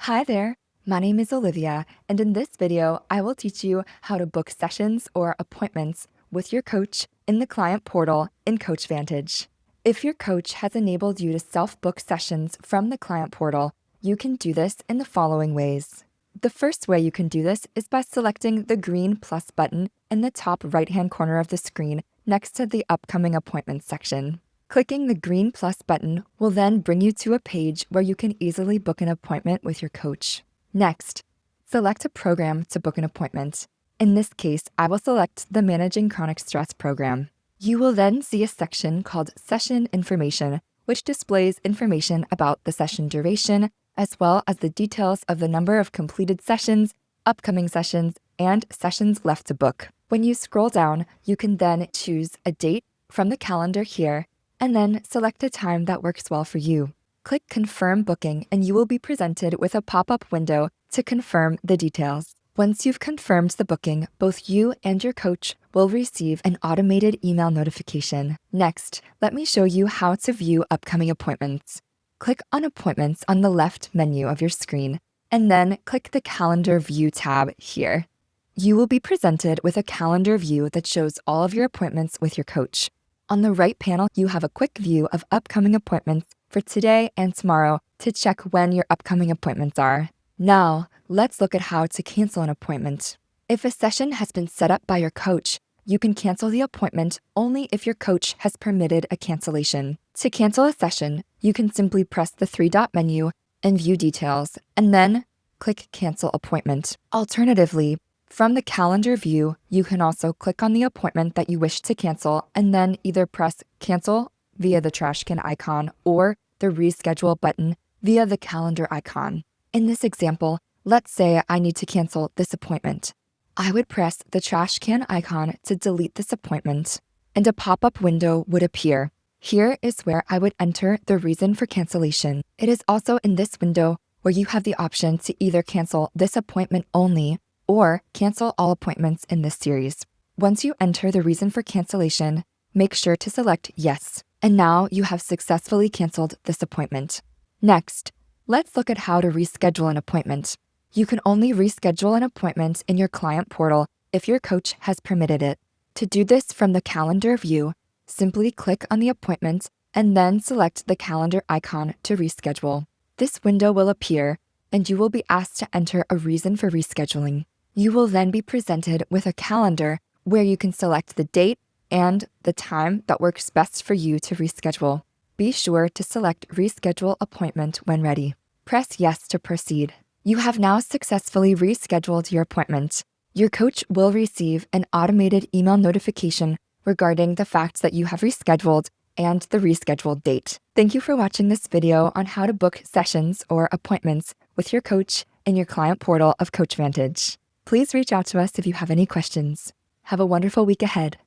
Hi there, my name is Olivia, and in this video, I will teach you how to book sessions or appointments with your coach in the client portal in CoachVantage. If your coach has enabled you to self-book sessions from the client portal, you can do this in the following ways. The first way you can do this is by selecting the green plus button in the top right-hand corner of the screen next to the upcoming appointments section. Clicking the green plus button will then bring you to a page where you can easily book an appointment with your coach. Next, select a program to book an appointment. In this case, I will select the Managing Chronic Stress program. You will then see a section called Session Information, which displays information about the session duration, as well as the details of the number of completed sessions, upcoming sessions, and sessions left to book. When you scroll down, you can then choose a date from the calendar here, and then select a time that works well for you. Click Confirm Booking and you will be presented with a pop-up window to confirm the details. Once you've confirmed the booking, both you and your coach will receive an automated email notification. Next, let me show you how to view upcoming appointments. Click on Appointments on the left menu of your screen, and then click the Calendar View tab here. You will be presented with a calendar view that shows all of your appointments with your coach. On the right panel, you have a quick view of upcoming appointments for today and tomorrow to check when your upcoming appointments are. Now, let's look at how to cancel an appointment. If a session has been set up by your coach, you can cancel the appointment only if your coach has permitted a cancellation. To cancel a session, you can simply press the three-dot menu and view details, and then click Cancel Appointment. Alternatively, from the calendar view, you can also click on the appointment that you wish to cancel and then either press Cancel via the trash can icon or the Reschedule button via the calendar icon. In this example, let's say I need to cancel this appointment. I would press the trash can icon to delete this appointment, and a pop-up window would appear. Here is where I would enter the reason for cancellation. It is also in this window where you have the option to either cancel this appointment only or cancel all appointments in this series. Once you enter the reason for cancellation, make sure to select Yes. And now you have successfully canceled this appointment. Next, let's look at how to reschedule an appointment. You can only reschedule an appointment in your client portal if your coach has permitted it. To do this from the calendar view, simply click on the appointment and then select the calendar icon to reschedule. This window will appear and you will be asked to enter a reason for rescheduling. You will then be presented with a calendar where you can select the date and the time that works best for you to reschedule. Be sure to select Reschedule Appointment when ready. Press Yes to proceed. You have now successfully rescheduled your appointment. Your coach will receive an automated email notification regarding the fact that you have rescheduled and the rescheduled date. Thank you for watching this video on how to book sessions or appointments with your coach in your client portal of CoachVantage. Please reach out to us if you have any questions. Have a wonderful week ahead.